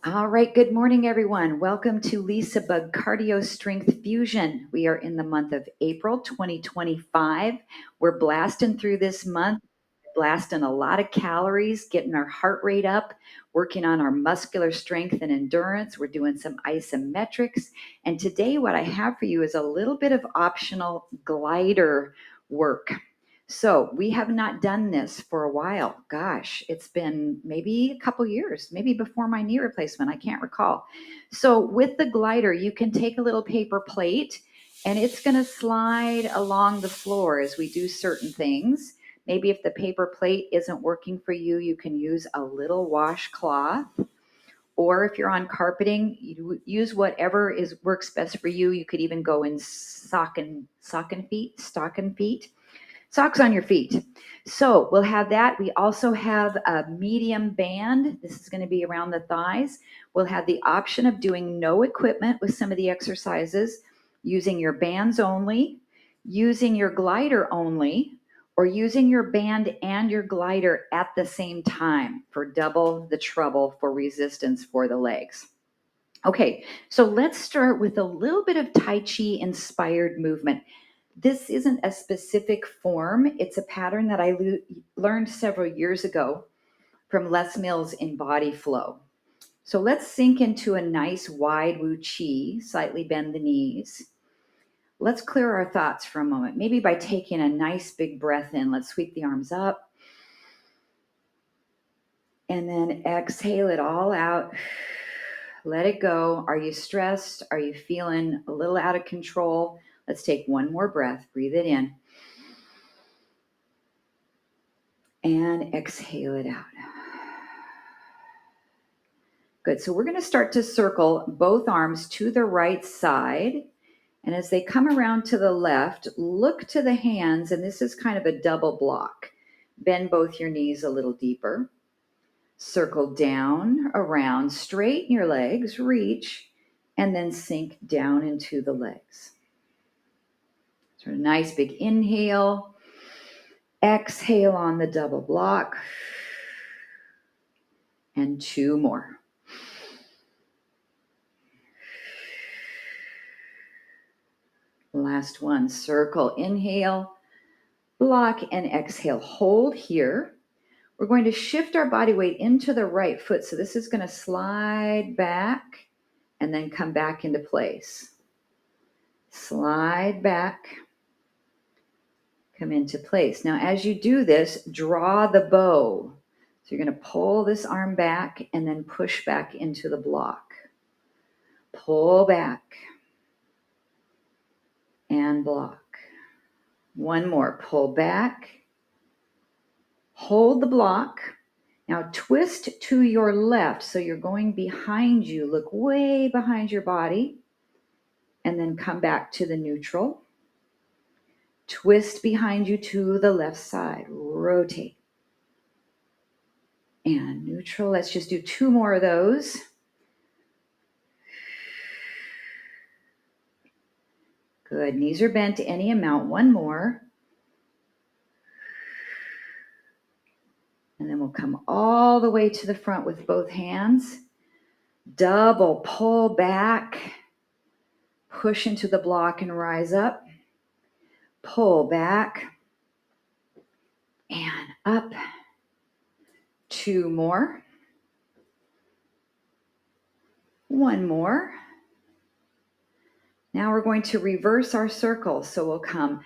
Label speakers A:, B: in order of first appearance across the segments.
A: All right, good morning, everyone. Welcome to Lisabug Cardio Strength Fusion. We are in the month of April 2025. We're blasting through this month, blasting a lot of calories, getting our heart rate up, working on our muscular strength and endurance. We're doing some isometrics. And today, what I have for you is a little bit of optional glider work. So we have not done this for a while. Gosh, it's been maybe a couple years, maybe before my knee replacement. I can't recall. So with the glider, you can take a little paper plate and it's going to slide along the floor as we do certain things. Maybe if the paper plate isn't working for you, you can use a little washcloth. Or if you're on carpeting, you use whatever works best for you. You could even go in stocking feet. Socks on your feet. So we'll have that. We also have a medium band. This is going to be around the thighs. We'll have the option of doing no equipment with some of the exercises, using your bands only, using your glider only, or using your band and your glider at the same time for double the trouble for resistance for the legs. Okay, so let's start with a little bit of Tai Chi inspired movement. This isn't a specific form. It's a pattern that I learned several years ago from Les Mills in Body Flow. So let's sink into a nice wide Wu Chi, slightly bend the knees. Let's clear our thoughts for a moment, maybe by taking a nice big breath in. Let's sweep the arms up. And then exhale it all out. Let it go. Are you stressed? Are you feeling a little out of control? Let's take one more breath. Breathe it in. And exhale it out. Good. So we're going to start to circle both arms to the right side. And as they come around to the left, look to the hands. And this is kind of a double block. Bend both your knees a little deeper. Circle down, around, straighten your legs, reach, and then sink down into the legs. So a nice big inhale. Exhale on the double block. And two more. Last one, circle, inhale, block, and exhale. Hold here. We're going to shift our body weight into the right foot. So this is going to slide back and then come back into place. Slide back, come into place. Now, as you do this, draw the bow. So you're going to pull this arm back and then push back into the block. Pull back and block. One more, pull back. Hold the block. Now twist to your left. So you're going behind you. Look way behind your body. And then come back to the neutral. Twist behind you to the left side. Rotate. And neutral. Let's just do two more of those. Good. Knees are bent any amount. One more. And then we'll come all the way to the front with both hands. Double pull back. Push into the block and rise up. Pull back. And up. Two more. One more. Now we're going to reverse our circle. So we'll come,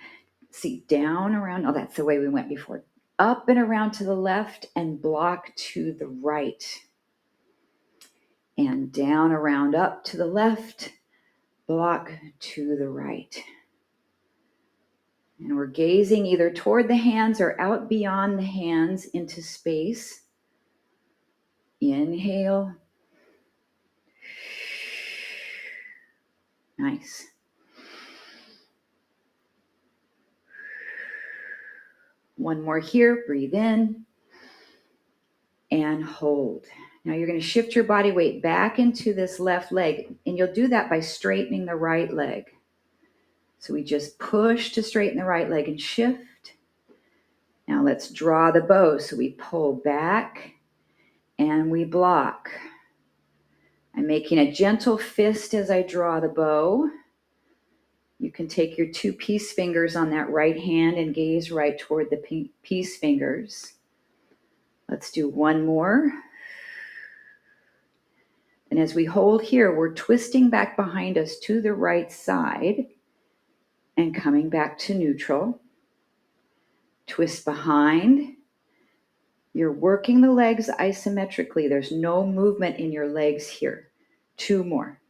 A: see, down, around. Oh, that's the way we went before. Up and around to the left and block to the right. And down, around, up to the left, block to the right. And we're gazing either toward the hands or out beyond the hands into space. Inhale. Nice. One more here. Breathe in and hold. Now you're going to shift your body weight back into this left leg, and you'll do that by straightening the right leg. So we just push to straighten the right leg and shift. Now let's draw the bow. So we pull back and we block. I'm making a gentle fist as I draw the bow. You can take your 2 peace fingers on that right hand and gaze right toward the peace fingers. Let's do one more. And as we hold here, we're twisting back behind us to the right side and coming back to neutral. Twist behind. You're working the legs isometrically. There's no movement in your legs here. 2 more.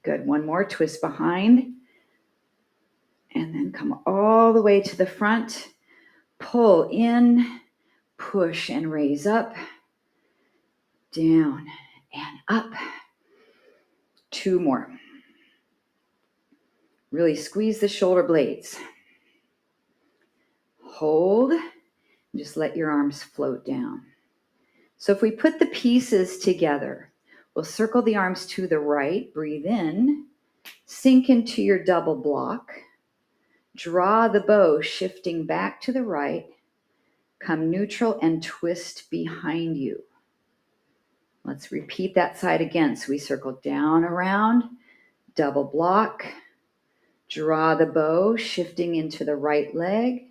A: Good. 1 more. Twist behind. And then come all the way to the front. Pull in, push and raise up, down and up. 2 more. Really squeeze the shoulder blades. Hold. Just let your arms float down. So if we put the pieces together, we'll circle the arms to the right, breathe in, sink into your double block, draw the bow shifting back to the right, come neutral and twist behind you. Let's repeat that side again. So we circle down, around, double block, draw the bow shifting into the right leg,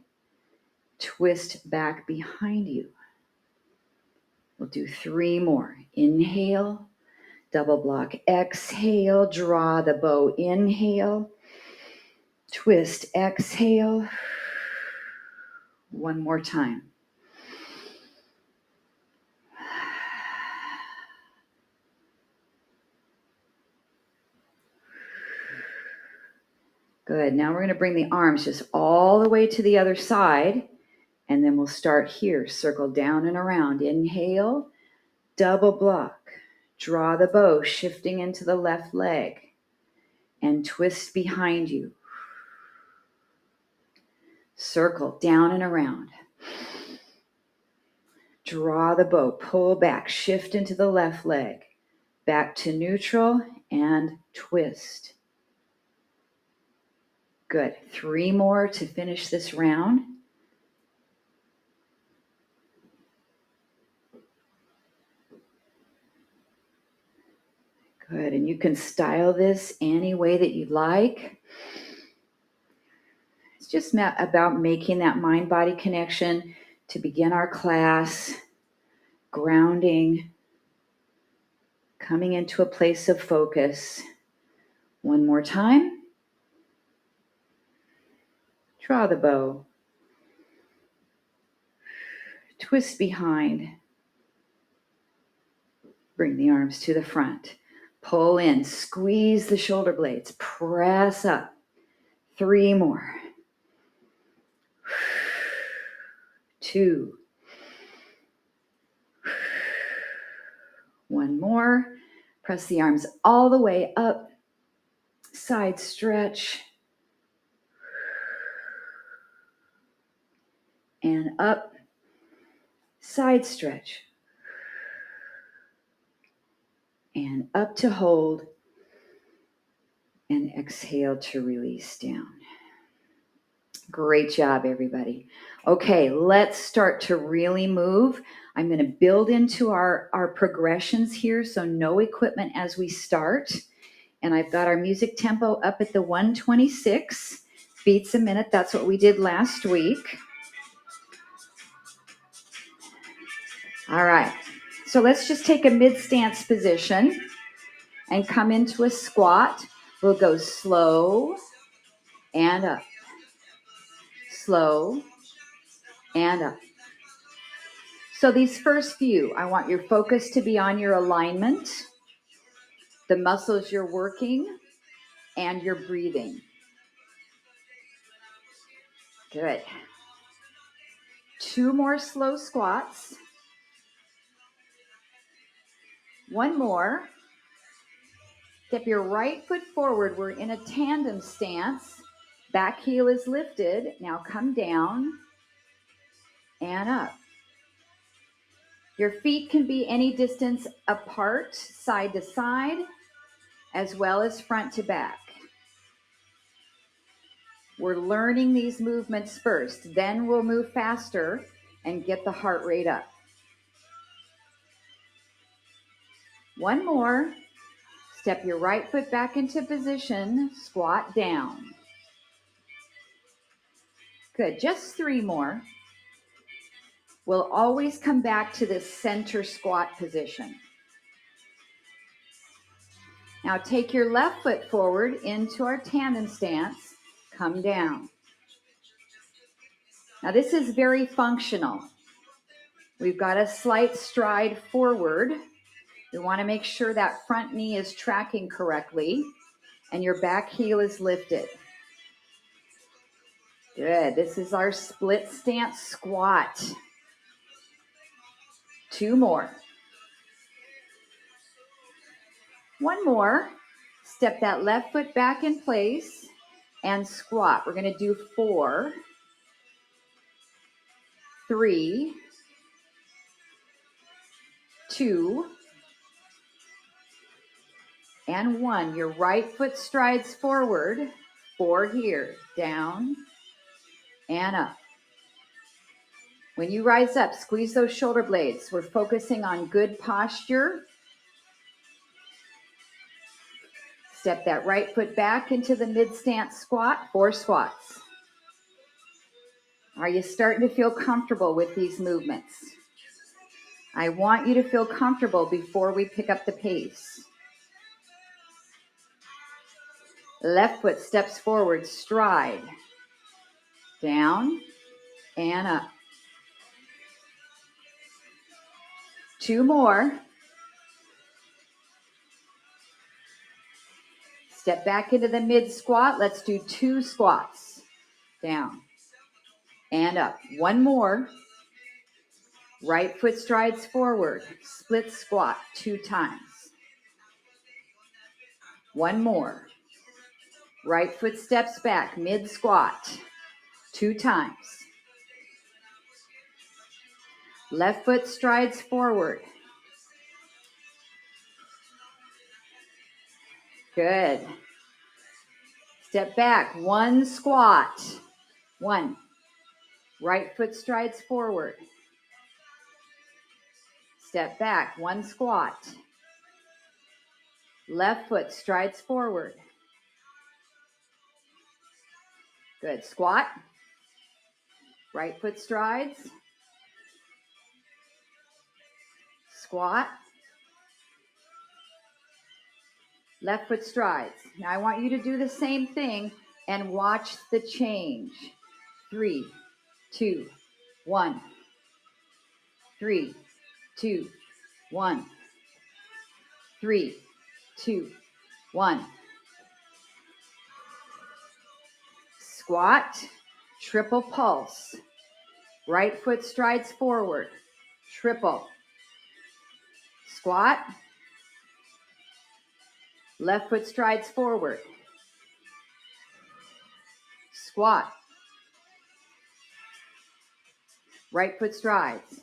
A: twist back behind you. We'll do 3 more. Inhale, double block, exhale, draw the bow, inhale, twist, exhale. 1 more time. Good. Now we're going to bring the arms just all the way to the other side, and then we'll start here. Circle down and around. Inhale, double block, draw the bow, shifting into the left leg, and twist behind you. Circle down and around. Draw the bow, pull back, shift into the left leg, back to neutral, and twist. Good. 3 more to finish this round. Good. And you can style this any way that you like. It's just about making that mind-body connection to begin our class, grounding, coming into a place of focus. 1 more time. Draw the bow. Twist behind. Bring the arms to the front. Pull in. Squeeze the shoulder blades. Press up. 3 more. 2. 1 more. Press the arms all the way up. Side stretch. And up. Side stretch. And up to hold. And exhale to release down. Great job, everybody. Okay, let's start to really move. I'm going to build into our progressions here, so no equipment as we start. And I've got our music tempo up at the 126 beats a minute. That's what we did last week. All right, so let's just take a mid-stance position and come into a squat. We'll go slow and up. Slow and up. So these first few, I want your focus to be on your alignment, the muscles you're working, and your breathing. Good. 2 more slow squats. 1 more. Step your right foot forward. We're in a tandem stance. Back heel is lifted. Now come down and up. Your feet can be any distance apart, side to side, as well as front to back. We're learning these movements first, then we'll move faster and get the heart rate up. One more. Step your right foot back into position, squat down. Good, just 3 more. We'll always come back to this center squat position. Now take your left foot forward into our tandem stance, come down. Now this is very functional. We've got a slight stride forward. We want to make sure that front knee is tracking correctly and your back heel is lifted. Good. This is our split stance squat. 2 more. 1 more. Step that left foot back in place and squat. We're going to do 4, 3, 2, and 1. Your right foot strides forward. 4 here. Down and up. When you rise up, squeeze those shoulder blades. We're focusing on good posture. Step that right foot back into the mid-stance squat. 4 squats. Are you starting to feel comfortable with these movements? I want you to feel comfortable before we pick up the pace. Left foot steps forward, stride. Down and up. 2 more. Step back into the mid squat. Let's do 2 squats. Down and up. 1 more. Right foot strides forward. Split squat 2 times. 1 more. Right foot steps back, mid squat 2 times. Left foot strides forward. Good. Step back, 1 squat. 1. Right foot strides forward. Step back, 1 squat. Left foot strides forward. Good. Squat. Right foot strides. Squat. Left foot strides. Now I want you to do the same thing and watch the change. 3, 2, 1. 3, 2, 1. 3, 2, 1. Squat, triple pulse. Right foot strides forward. Triple. Squat. Left foot strides forward. Squat. Right foot strides.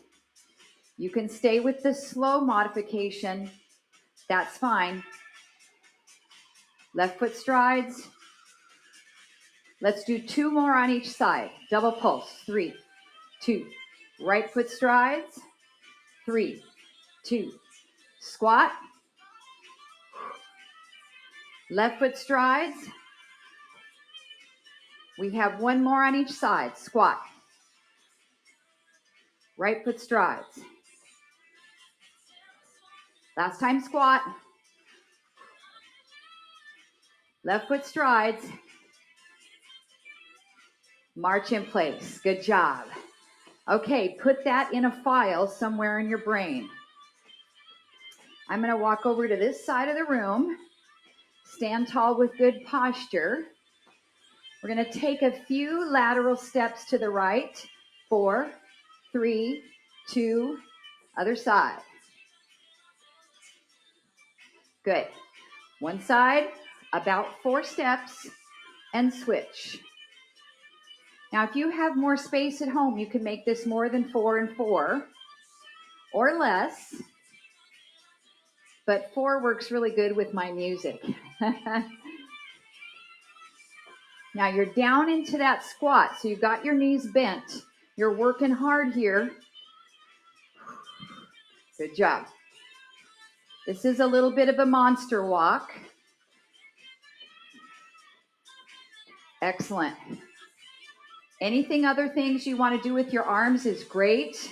A: You can stay with the slow modification. That's fine. Left foot strides. Let's do 2 more on each side. Double pulse. 3, 2. Right foot strides. 3, 2. Squat. Left foot strides. We have 1 more on each side. Squat. Right foot strides. Last time squat. Left foot strides. March in place. Good job. Okay, put that in a file somewhere in your brain. I'm going to walk over to this side of the room. Stand tall with good posture. We're going to take a few lateral steps to the right. 4, 3, 2, other side. Good. One side, about 4 steps, and switch. Now, if you have more space at home, you can make this more than 4 and 4 or less, but 4 works really good with my music. Now you're down into that squat, so you've got your knees bent. You're working hard here. Good job. This is a little bit of a monster walk. Excellent. Anything other things you want to do with your arms is great.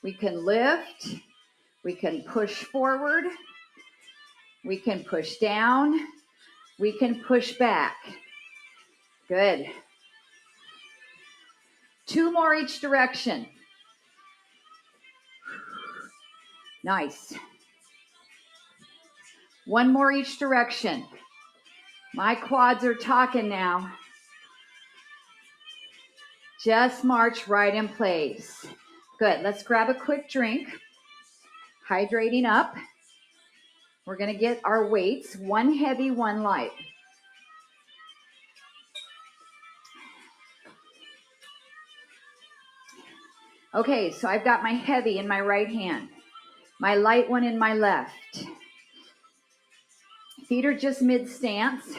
A: We can lift. We can push forward. We can push down. We can push back. Good. 2 more each direction. Nice. 1 more each direction. My quads are talking now. Just march right in place. Good. Let's grab a quick drink. Hydrating up. We're going to get our weights, 1 heavy, 1 light. Okay, so I've got my heavy in my right hand, my light one in my left. Feet are just mid-stance,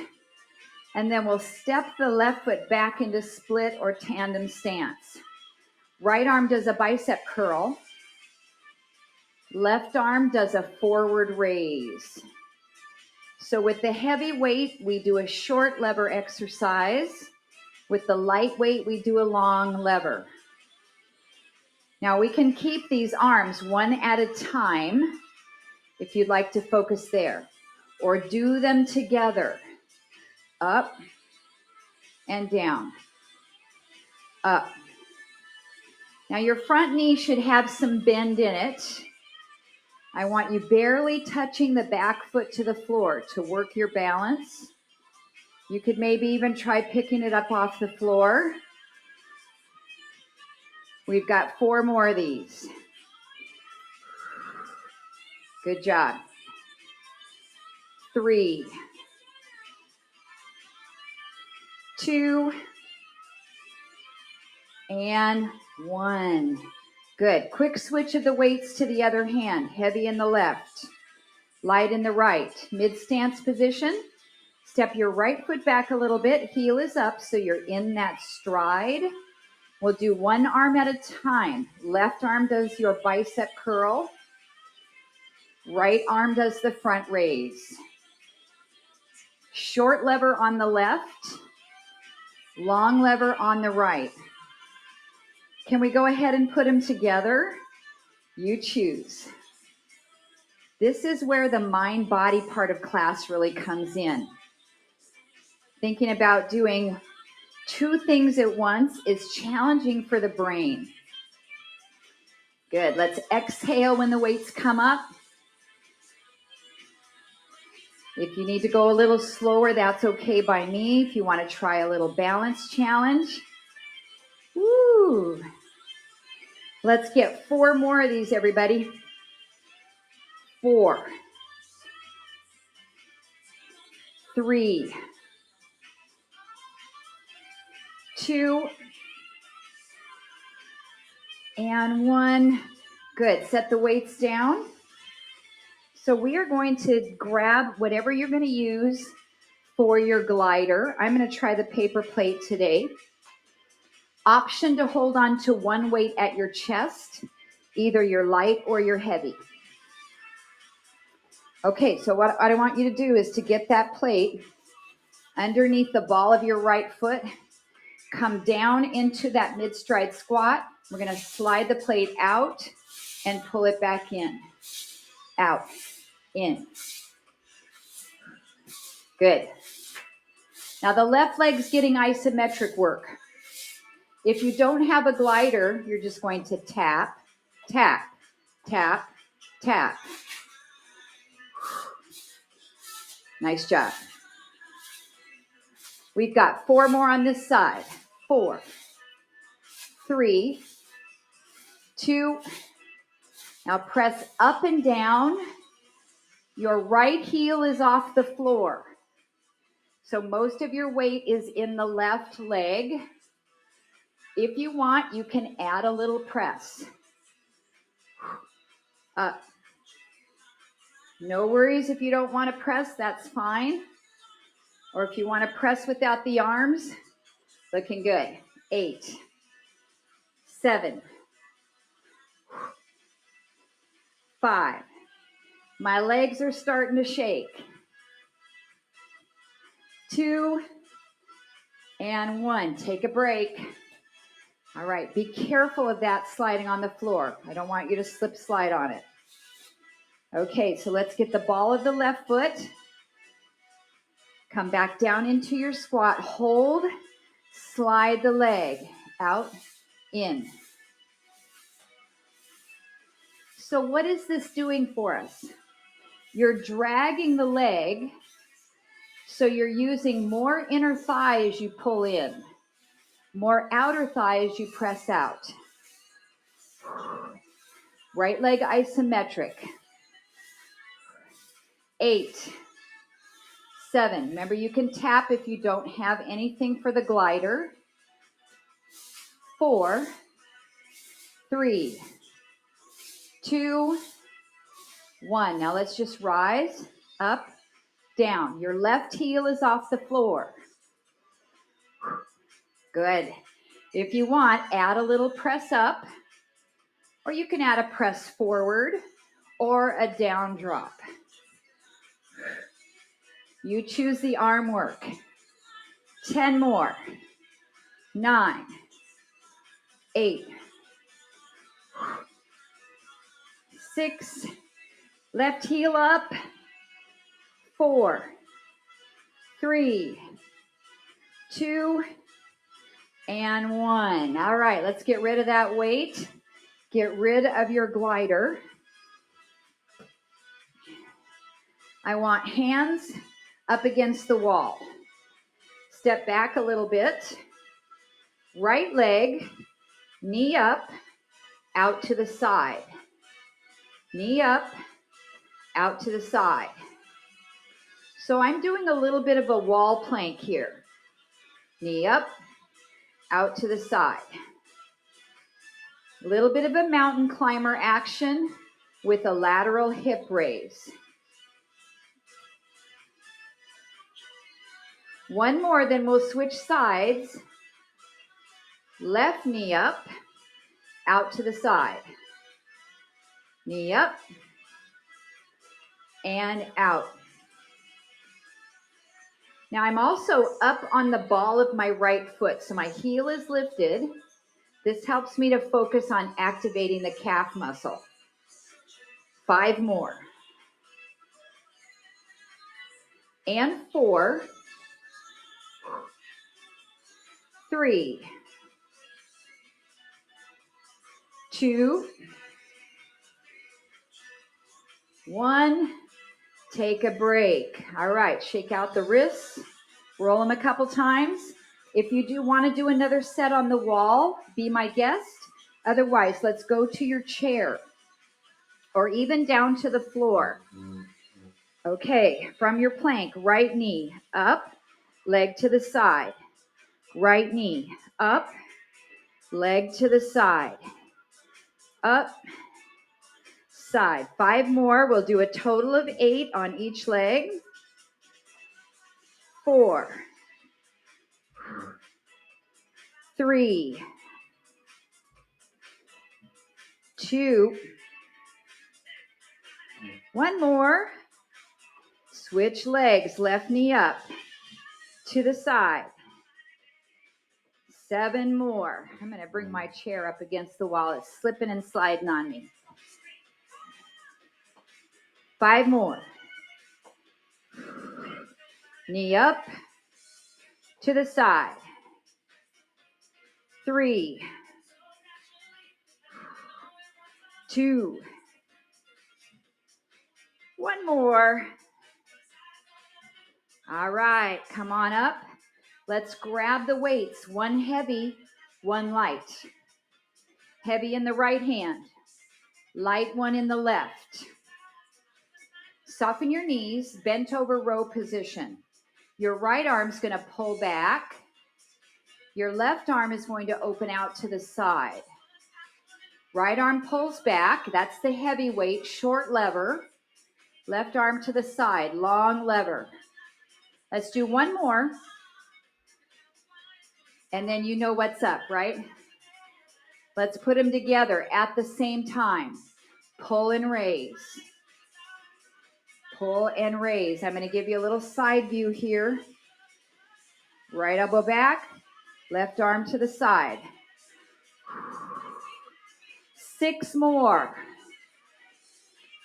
A: and then we'll step the left foot back into split or tandem stance. Right arm does a bicep curl. Left arm does a forward raise. So with the heavy weight, we do a short lever exercise. With the light weight, we do a long lever. Now we can keep these arms 1 at a time if you'd like to focus there, or do them together. Up and down, up. Now your front knee should have some bend in it. I want you barely touching the back foot to the floor to work your balance. You could maybe even try picking it up off the floor. We've got 4 more of these. Good job. 3, 2, and 1. Good. Quick switch of the weights to the other hand. Heavy in the left, light in the right. Mid-stance position. Step your right foot back a little bit. Heel is up so you're in that stride. We'll do 1 arm at a time. Left arm does your bicep curl. Right arm does the front raise. Short lever on the left. Long lever on the right. Can we go ahead and put them together? You choose. This is where the mind-body part of class really comes in. Thinking about doing 2 things at once is challenging for the brain. Good. Let's exhale when the weights come up. If you need to go a little slower, that's okay by me. If you want to try a little balance challenge. Woo! Let's get 4 more of these, everybody. 4, 3, 2, and 1. Good. Set the weights down. So we are going to grab whatever you're going to use for your glider. I'm going to try the paper plate today. Option to hold on to 1 weight at your chest, either your light or your heavy. Okay, so what I want you to do is to get that plate underneath the ball of your right foot, come down into that mid-stride squat. We're going to slide the plate out and pull it back in, out, in. Good. Now the left leg's getting isometric work. If you don't have a glider, you're just going to tap, tap, tap, tap. Nice job. We've got 4 more on this side. 4, 3, 2. Now press up and down. Your right heel is off the floor. So most of your weight is in the left leg. If you want, you can add a little press. Up. No worries if you don't want to press, that's fine. Or if you want to press without the arms, looking good. 8, 7, 5, My legs are starting to shake. 2 and 1. Take a break. All right, be careful of that sliding on the floor. I don't want you to slip slide on it. Okay, so let's get the ball of the left foot. Come back down into your squat. Hold, slide the leg out, in. So what is this doing for us? You're dragging the leg, so you're using more inner thigh as you pull in, more outer thigh as you press out. Right leg isometric. 8, 7. Remember, you can tap if you don't have anything for the glider. 4, 3, 2, 1. Now let's just rise, up, down. Your left heel is off the floor. Good. If you want, add a little press up, or you can add a press forward or a down drop. You choose the arm work. 10 more. 9, 8, 6, left heel up. 4, 3, 2, and 1. All right, let's get rid of that weight. Get rid of your glider. I want hands up against the wall. Step back a little bit. Right leg, knee up, out to the side. Knee up, out to the side. So I'm doing a little bit of a wall plank here. Knee up, out to the side. A little bit of a mountain climber action with a lateral hip raise. One more, then we'll switch sides. Left knee up, out to the side. Knee up, and out. Now I'm also up on the ball of my right foot, so my heel is lifted. This helps me to focus on activating the calf muscle. 5 more. And 4, 3, 2, 1. Take a break. All right, shake out the wrists. Roll them a couple times. If you do want to do another set on the wall, be my guest. Otherwise, let's go to your chair or even down to the floor. Okay, from your plank, right knee up, leg to the side. Right knee up, leg to the side. Up, side. 5 more. We'll do a total of 8 on each leg. 4, 3, 2, 1 more. Switch legs, left knee up to the side. 7 more. I'm going to bring my chair up against the wall. It's slipping and sliding on me. 5 more. Knee up to the side. 3, 2, 1 more. All right, come on up. Let's grab the weights. 1 heavy, 1 light. Heavy in the right hand, light one in the left. Soften your knees, bent over row position. Your right arm's going to pull back. Your left arm is going to open out to the side. Right arm pulls back. That's the heavy weight, short lever. Left arm to the side, long lever. Let's do 1 more. And then you know what's up, right? Let's put them together at the same time. Pull and raise. Pull and raise. I'm going to give you a little side view here. Right elbow back, left arm to the side. 6 more.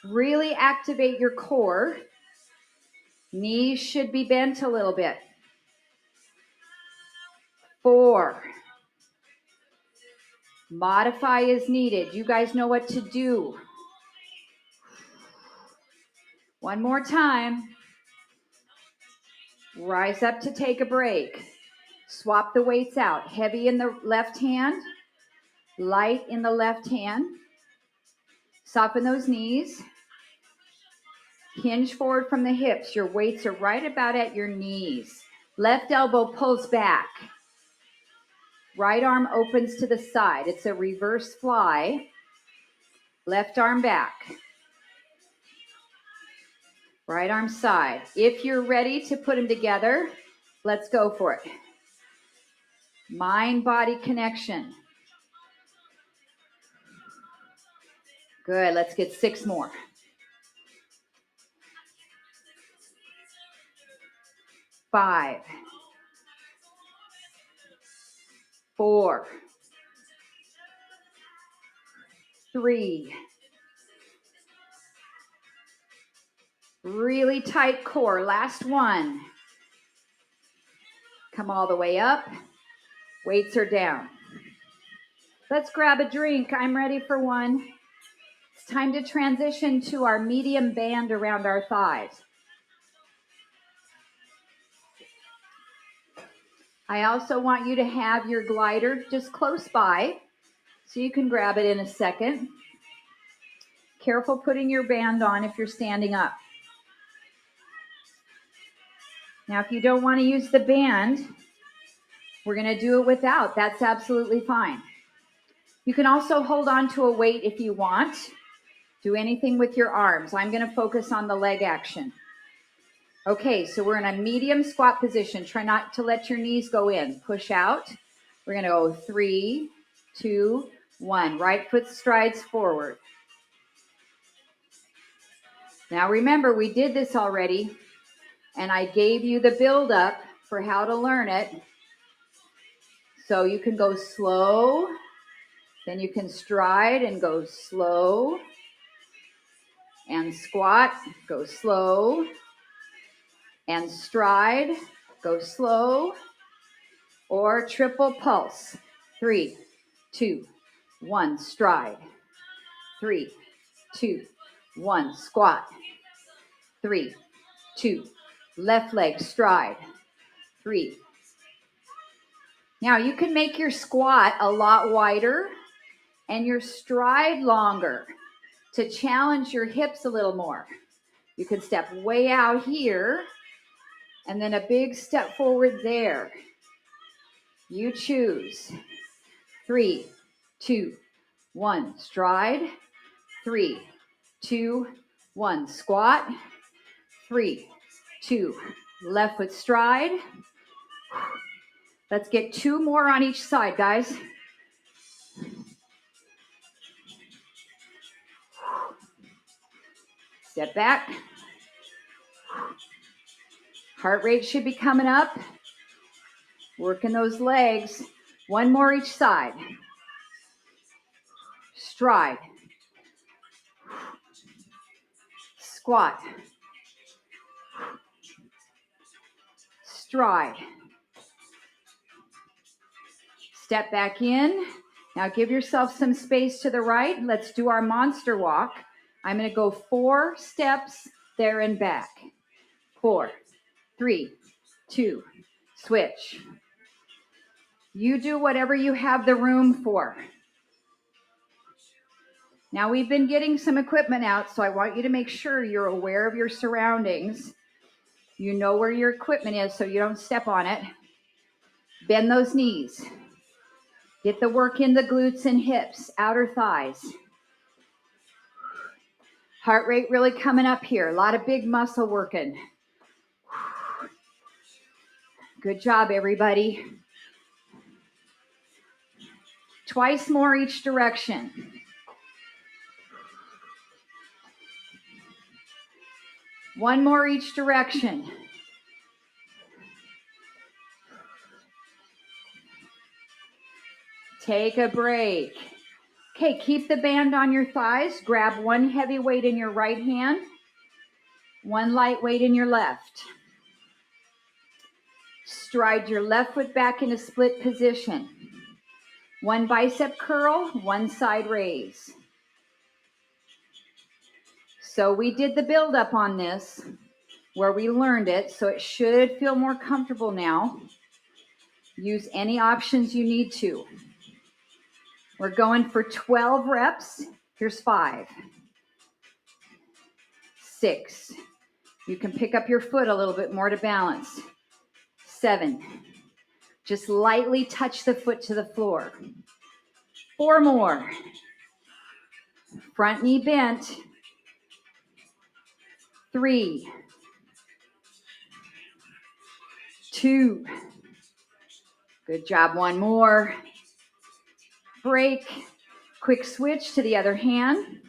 A: Really activate your core. Knees should be bent a little bit. 4. Modify as needed. You guys know what to do. One more time. Rise up to take a break. Swap the weights out. Heavy in the left hand, light in the left hand. Soften those knees. Hinge forward from the hips. Your weights are right about at your knees. Left elbow pulls back. Right arm opens to the side. It's a reverse fly. Left arm back. Right arm side. If you're ready to put them together, let's go for it. Mind-body connection. Good. Let's get 6 more. 5. 4. 3. Really tight core. Last one. Come all the way up. Weights are down. Let's grab a drink. I'm ready for one. It's time to transition to our medium band around our thighs. I also want you to have your glider just close by so you can grab it in a second. Careful putting your band on if you're standing up. Now, if you don't want to use the band, we're going to do it without. That's absolutely fine. You can also hold on to a weight if you want. Do anything with your arms. I'm going to focus on the leg action. Okay, so we're in a medium squat position. Try not to let your knees go in. Push out. We're going to go 3, 2, 1. Right foot strides forward. Now remember, we did this already, and I gave you the build up for how to learn it. So you can go slow, then you can stride and go slow, and squat, go slow, and stride, go slow, or triple pulse. 3, 2, 1, stride. 3, 2, 1, squat. 3, 2, left leg stride. 3. Now you can make your squat a lot wider and your stride longer to challenge your hips a little more. You can step way out here and then a big step forward there. You choose. 3, 2, 1, stride. 3, 2, 1, squat. 3, 2, left foot stride. Let's get 2 more on each side, guys. Step back. Heart rate should be coming up. Working those legs. 1 more each side. Stride. Squat. Stride. Step back in. Now give yourself some space to the right. Let's do our monster walk. I'm going to go 4 steps there and back. 4, 3, 2, switch. You do whatever you have the room for. Now we've been getting some equipment out, so I want you to make sure you're aware of your surroundings. You know where your equipment is so you don't step on it. Bend those knees. Get the work in the glutes and hips, outer thighs. Heart rate really coming up here. A lot of big muscle working. Good job, everybody. Twice more each direction. One more each direction. Take a break. Okay, keep the band on your thighs. Grab one heavy weight in your right hand, one light weight in your left. Stride your left foot back into split position. One bicep curl, one side raise. So we did the build up on this where we learned it, so it should feel more comfortable now. Use any options you need to. We're going for 12 reps. Here's 5, 6. You can pick up your foot a little bit more to balance. 7. Just lightly touch the foot to the floor. 4 more. Front knee bent. 3, 2. Good job. 1 more. Break. Quick switch to the other hand.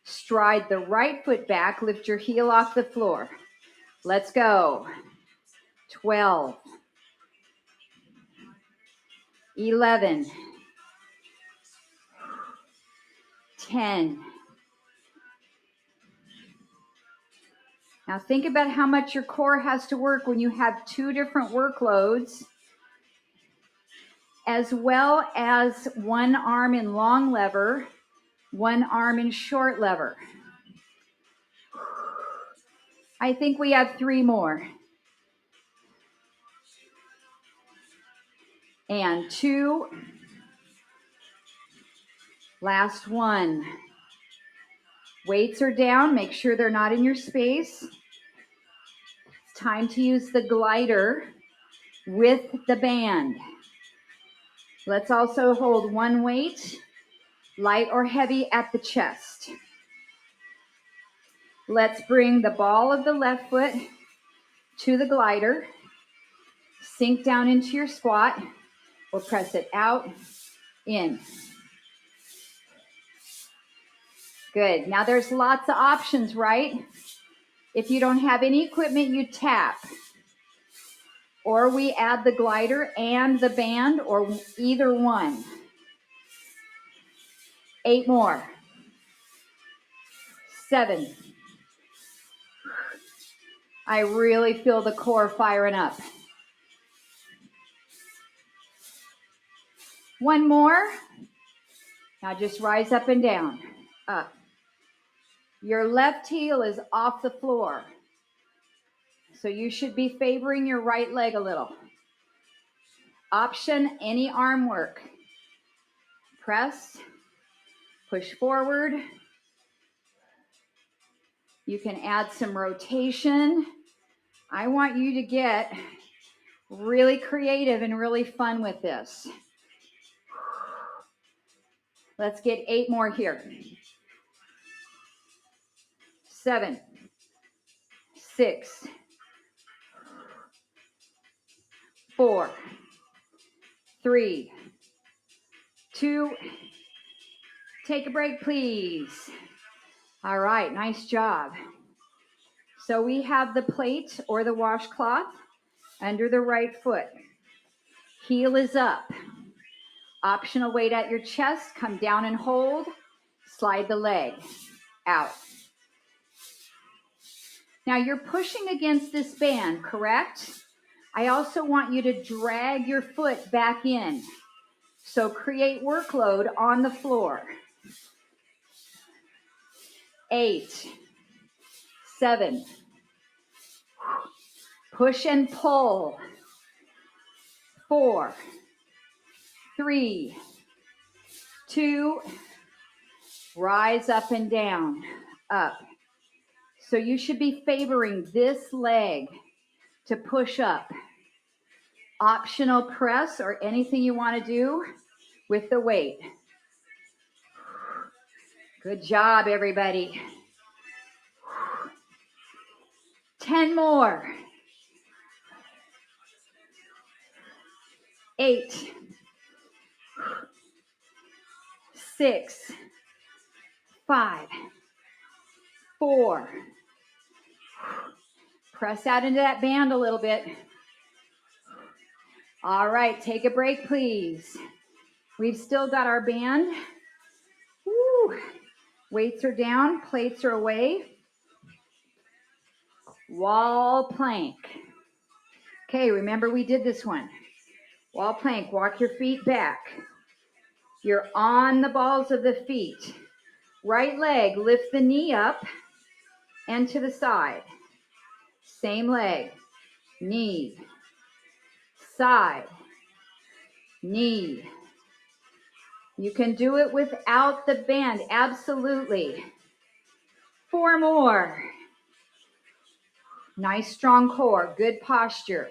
A: Stride the right foot back. Lift your heel off the floor. Let's go. 12, 11, 10. Now think about how much your core has to work when you have 2 different workloads, as well as one arm in long lever, one arm in short lever. I think we have 3 more. And 2. Last 1. Weights are down. Make sure they're not in your space. It's time to use the glider with the band. Let's also hold 1 weight, light or heavy, at the chest. Let's bring the ball of the left foot to the glider. Sink down into your squat or press it out, in. Good. Now there's lots of options, right? If you don't have any equipment, you tap. Or we add the glider and the band, or either one. 8 more. 7. I really feel the core firing up. 1 more. Now just rise up and down. Up. Your left heel is off the floor, so you should be favoring your right leg a little. Option, any arm work. Press, push forward. You can add some rotation. I want you to get really creative and really fun with this. Let's get 8 more here. 7, 6, 4, 3, 2. Take a break, please. All right, nice job. So we have the plate or the washcloth under the right foot. Heel is up. Optional weight at your chest. Come down and hold. Slide the leg out. Now you're pushing against this band, correct? I also want you to drag your foot back in. So create workload on the floor. 8, 7. Push and pull. 4, 3, 2. Rise up and down. Up. So you should be favoring this leg to push up. Optional press or anything you want to do with the weight. Good job, everybody. 10 more. 8, 6, 5, 4. Press out into that band a little bit. All right, take a break, please. We've still got our band. Woo. Weights are down, plates are away. Wall plank. Okay, remember we did this one. Wall plank, walk your feet back. You're on the balls of the feet. Right leg, lift the knee up and to the side. Same leg, knee, side, knee. You can do it without the band, absolutely. 4 more. Nice strong core, good posture.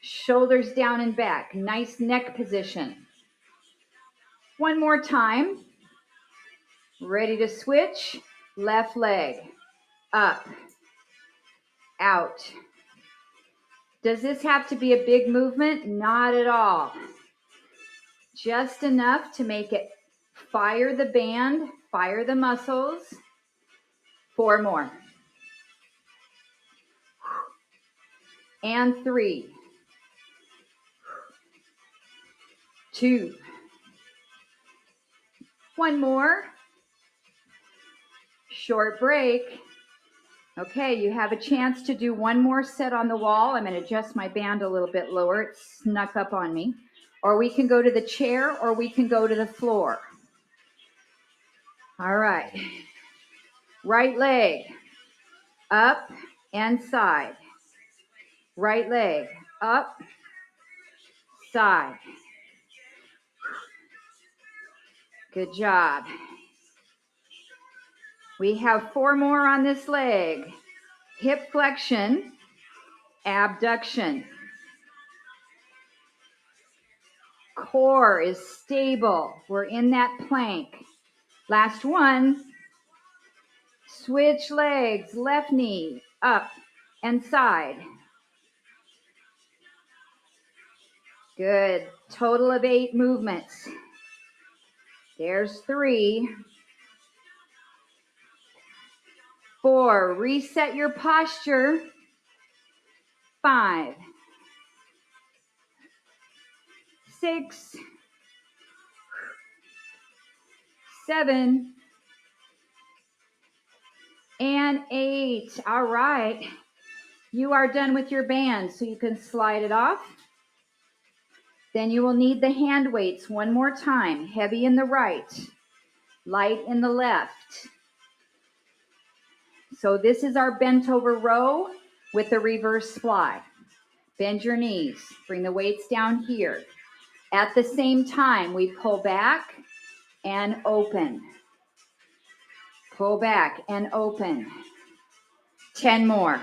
A: Shoulders down and back, nice neck position. 1 more time. Ready to switch. Left leg, up, out. Does this have to be a big movement? Not at all. Just enough to make it fire the band, fire the muscles. 4 more. And 3, 2, 1 more. Short break. Okay, you have a chance to do 1 more set on the wall. I'm going to adjust my band a little bit lower. It snuck up on me. Or we can go to the chair or we can go to the floor. All right. Right leg, up and side. Right leg, up, side. Good job. We have 4 more on this leg. Hip flexion, abduction. Core is stable. We're in that plank. Last one. Switch legs, left knee, up and side. Good. Total of 8 movements. There's 3. 4. Reset your posture. 5. 6. 7. And 8. All right. You are done with your band, so you can slide it off. Then you will need the hand weights 1 more time. Heavy in the right, light in the left. So this is our bent over row with the reverse fly. Bend your knees. Bring the weights down here. At the same time, we pull back and open. Pull back and open. 10 more.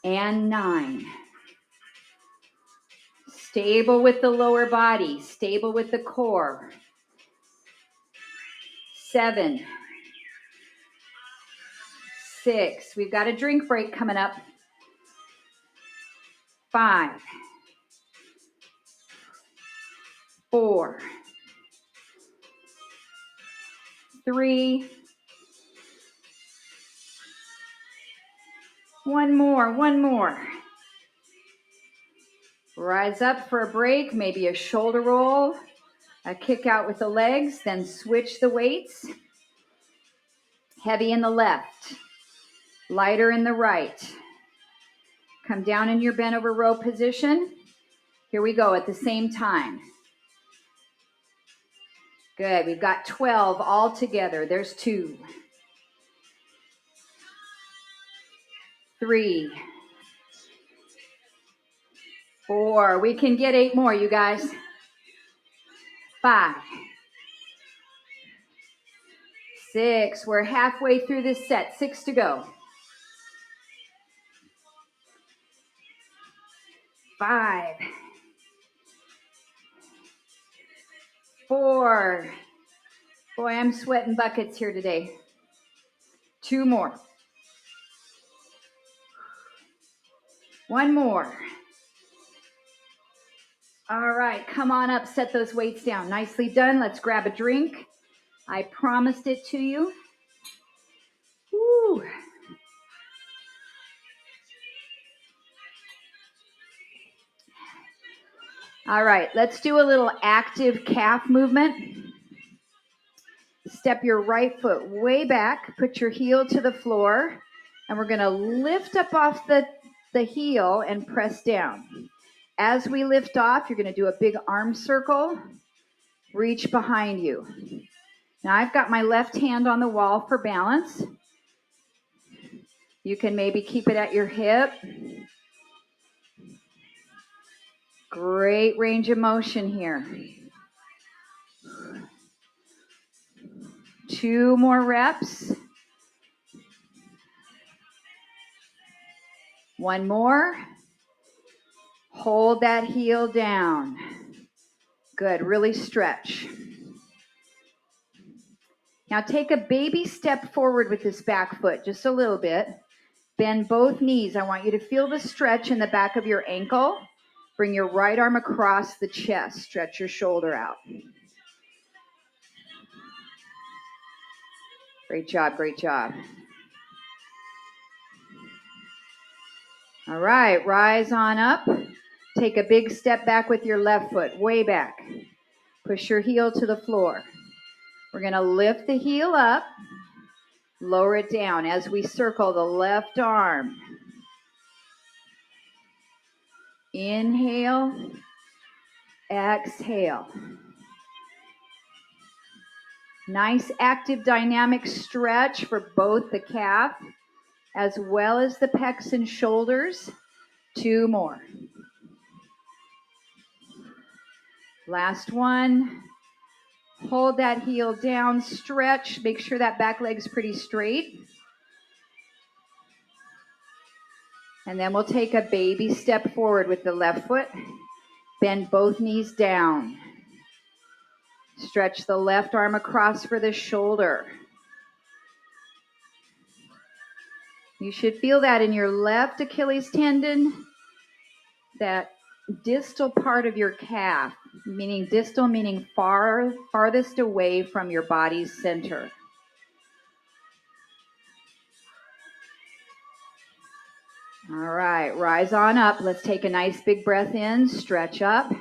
A: And 9. Stable with the lower body. Stable with the core. 7. 6. We've got a drink break coming up. 5. 4. 3. 1 more. 1 more. Rise up for a break, maybe a shoulder roll, a kick out with the legs, then switch the weights. Heavy in the left, lighter in the right. Come down in your bent over row position. Here we go at the same time. Good, we've got 12 all together. There's 2. 3. 4. We can get 8 more, you guys. 5. 6. We're halfway through this set. 6 to go. 5. 4. Boy, I'm sweating buckets here today. 2 more. 1 more. All right, come on up, set those weights down. Nicely done. Let's grab a drink. I promised it to you. Woo. All right, let's do a little active calf movement. Step your right foot way back, put your heel to the floor, and we're gonna lift up off the heel and press down. As we lift off, you're gonna do a big arm circle, reach behind you. Now I've got my left hand on the wall for balance. You can maybe keep it at your hip. Great range of motion here. 2 more reps. 1 more. Hold that heel down. Good, really stretch. Now take a baby step forward with this back foot, just a little bit. Bend both knees. I want you to feel the stretch in the back of your ankle. Bring your right arm across the chest. Stretch your shoulder out. Great job, great job. All right, rise on up. Take a big step back with your left foot, way back. Push your heel to the floor. We're going to lift the heel up, lower it down as we circle the left arm. Inhale, exhale. Nice active dynamic stretch for both the calf as well as the pecs and shoulders. 2 more. Last one. Hold that heel down, stretch. Make sure that back leg's pretty straight. And then we'll take a baby step forward with the left foot. Bend both knees down. Stretch the left arm across for the shoulder. You should feel that in your left Achilles tendon, that distal part of your calf, meaning distal meaning farthest away from your body's center. All right, rise on up. Let's take a nice big breath in, stretch up.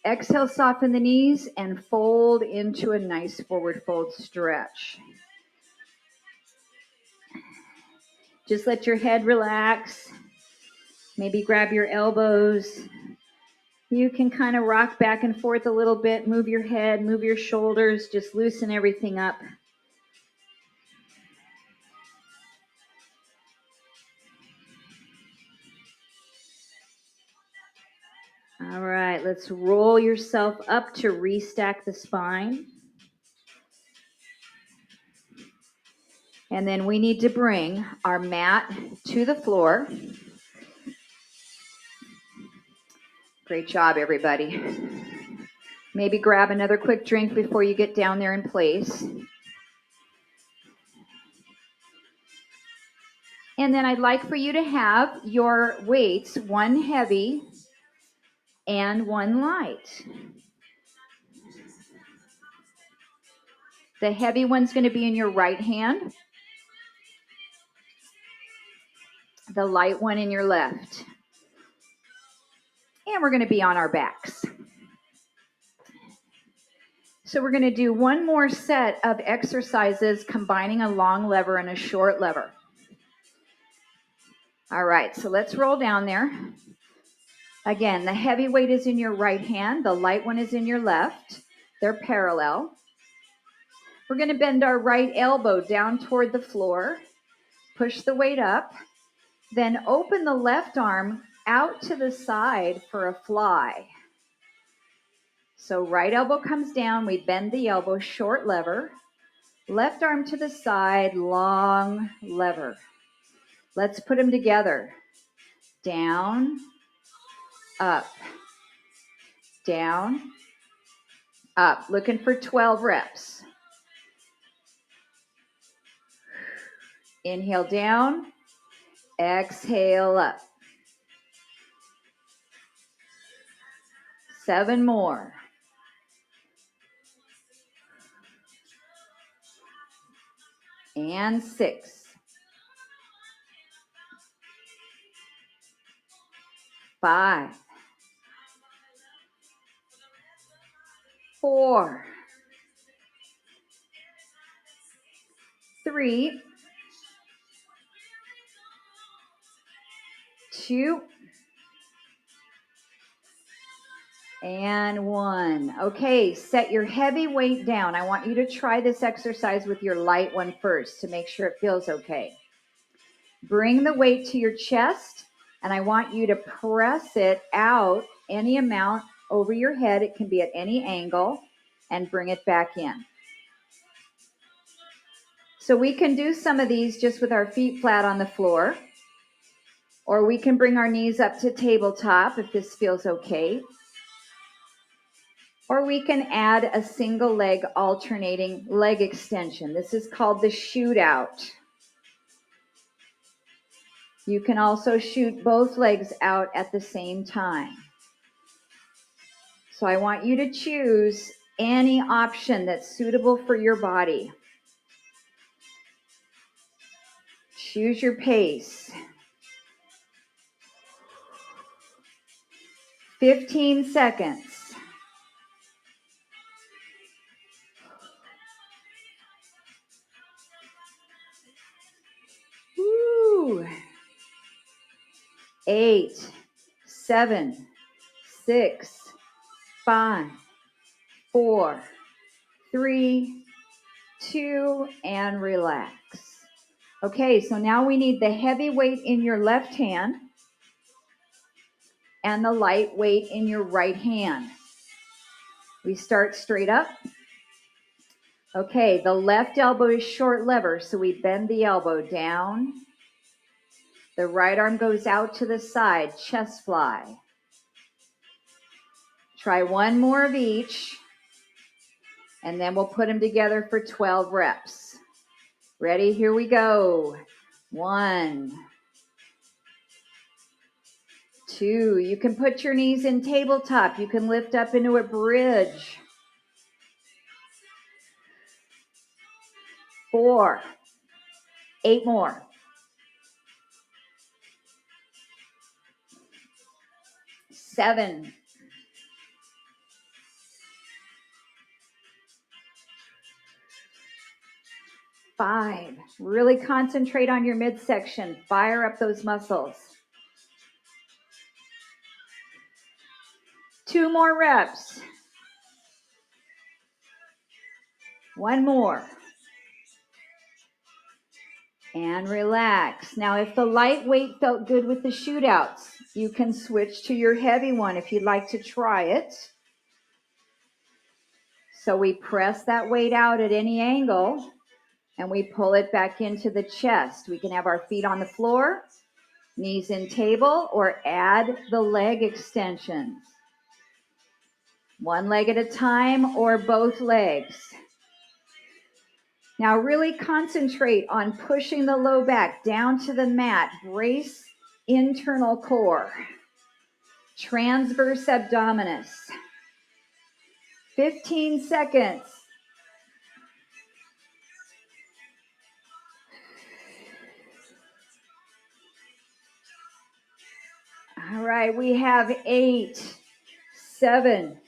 A: Exhale, soften the knees and fold into a nice forward fold stretch. Just let your head relax. Maybe grab your elbows. You can kind of rock back and forth a little bit, move your head, move your shoulders, just loosen everything up. All right, let's roll yourself up to restack the spine. And then we need to bring our mat to the floor. Great job, everybody. Maybe grab another quick drink before you get down there in place. And then I'd like for you to have your weights, 1 heavy and 1 light. The heavy one's going to be in your right hand. The light one in your left. And we're going to be on our backs. So we're going to do 1 more set of exercises combining a long lever and a short lever. All right, so let's roll down there. Again, the heavy weight is in your right hand. The light one is in your left. They're parallel. We're going to bend our right elbow down toward the floor. Push the weight up. Then open the left arm out to the side for a fly. So right elbow comes down. We bend the elbow, short lever. Left arm to the side, long lever. Let's put them together. Down, up, down, up. Looking for 12 reps. Inhale down, exhale up. 7 more. and 6, 5, 4, 3, 2, and 1. Okay, set your heavy weight down. I want you to try this exercise with your light one first to make sure it feels okay. Bring the weight to your chest, and I want you to press it out any amount over your head. It can be at any angle, and bring it back in. So we can do some of these just with our feet flat on the floor, or we can bring our knees up to tabletop if this feels okay. Or we can add a single leg alternating leg extension. This is called the shootout. You can also shoot both legs out at the same time. So I want you to choose any option that's suitable for your body. Choose your pace. 15 seconds. Woo. 8, 7, 6, 5, 4, 3, 2, and relax. Okay, so now we need the heavy weight in your left hand and the light weight in your right hand. We start straight up. Okay, the left elbow is short lever, so we bend the elbow down. The right arm goes out to the side, chest fly. Try one more of each, and then we'll put them together for 12 reps. Ready? Here we go. 1, 2. You can put your knees in tabletop. You can lift up into a bridge. 4, 8 more. 7, 5. Really concentrate on your midsection. Fire up those muscles. 2 more reps. 1 more. And relax. Now, if the light weight felt good with the shootouts, you can switch to your heavy one if you'd like to try it. So we press that weight out at any angle, and we pull it back into the chest. We can have our feet on the floor, knees in table, or add the leg extensions. One leg at a time or both legs. Now really concentrate on pushing the low back down to the mat. Brace internal core. Transverse abdominis. 15 seconds. All right, we have 8, 7,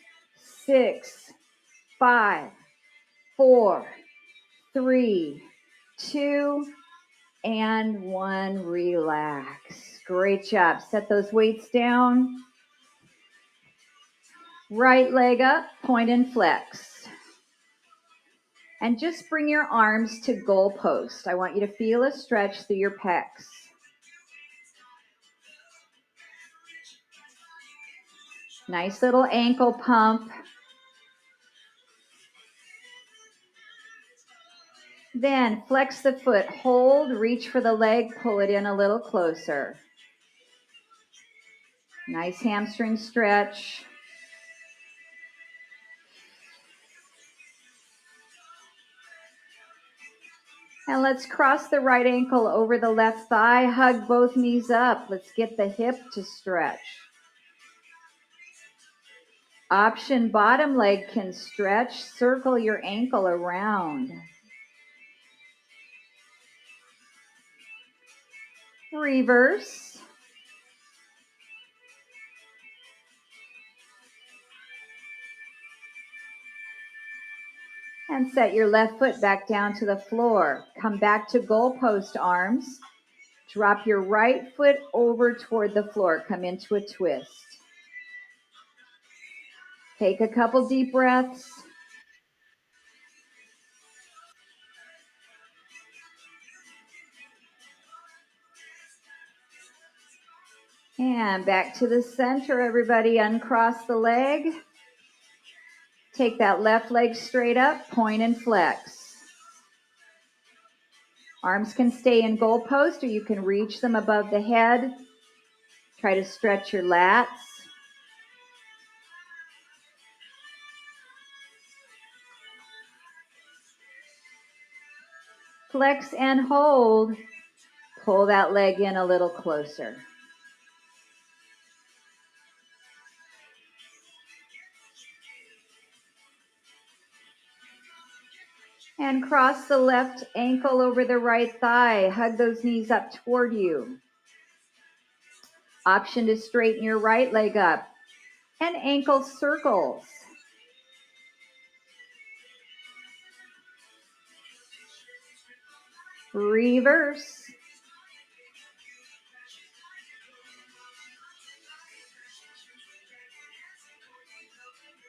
A: 6, 5, 4, 3, 2, and 1. Relax. Great job. Set those weights down. Right leg up, point and flex. And just bring your arms to goal post. I want you to feel a stretch through your pecs. Nice little ankle pump. Then flex the foot, hold, reach for the leg, pull it in a little closer. Nice hamstring stretch. And let's cross the right ankle over the left thigh, hug both knees up. Let's get the hip to stretch. Option bottom leg can stretch, circle your ankle around. reverse, and set your left foot back down to the floor. Come back to goalpost arms. Drop your right foot over toward the floor. Come into a twist. Take a couple deep breaths. And back to the center, everybody. Uncross the leg. Take that left leg straight up, point and flex. Arms can stay in goalpost or you can reach them above the head. Try to stretch your lats. Flex and hold. Pull that leg in a little closer. And cross the left ankle over the right thigh. Hug those knees up toward you. Option to straighten your right leg up. And ankle circles. Reverse.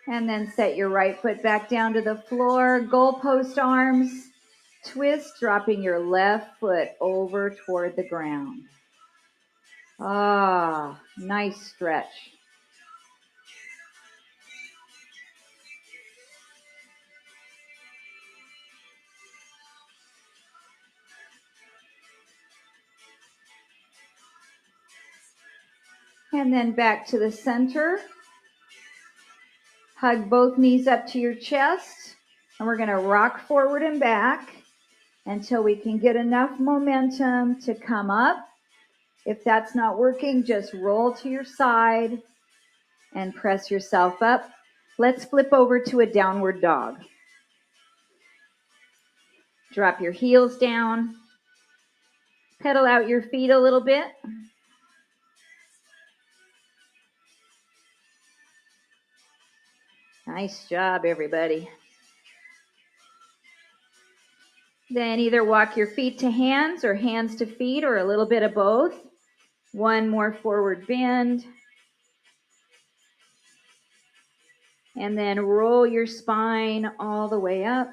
A: And then set your right foot back down to the floor. Goalpost arms. Twist, dropping your left foot over toward the ground. Ah, nice stretch. And then back to the center. Hug both knees up to your chest. And we're going to rock forward and back until we can get enough momentum to come up. If that's not working, just roll to your side and press yourself up. Let's flip over to a downward dog. Drop your heels down. Pedal out your feet a little bit. Nice job, everybody. Then either walk your feet to hands or hands to feet or a little bit of both. One more forward bend. And then roll your spine all the way up.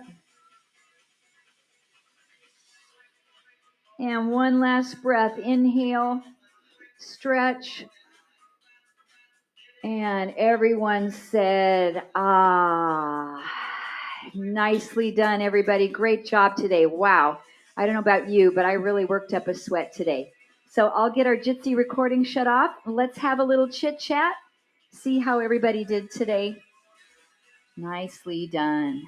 A: And one last breath. Inhale, stretch. And everyone said, ah. Nicely done, everybody. Great job today. Wow. I don't know about you, but I really worked up a sweat today. So I'll get our Jitsi recording shut off. Let's have a little chit chat. See how everybody did today. Nicely done.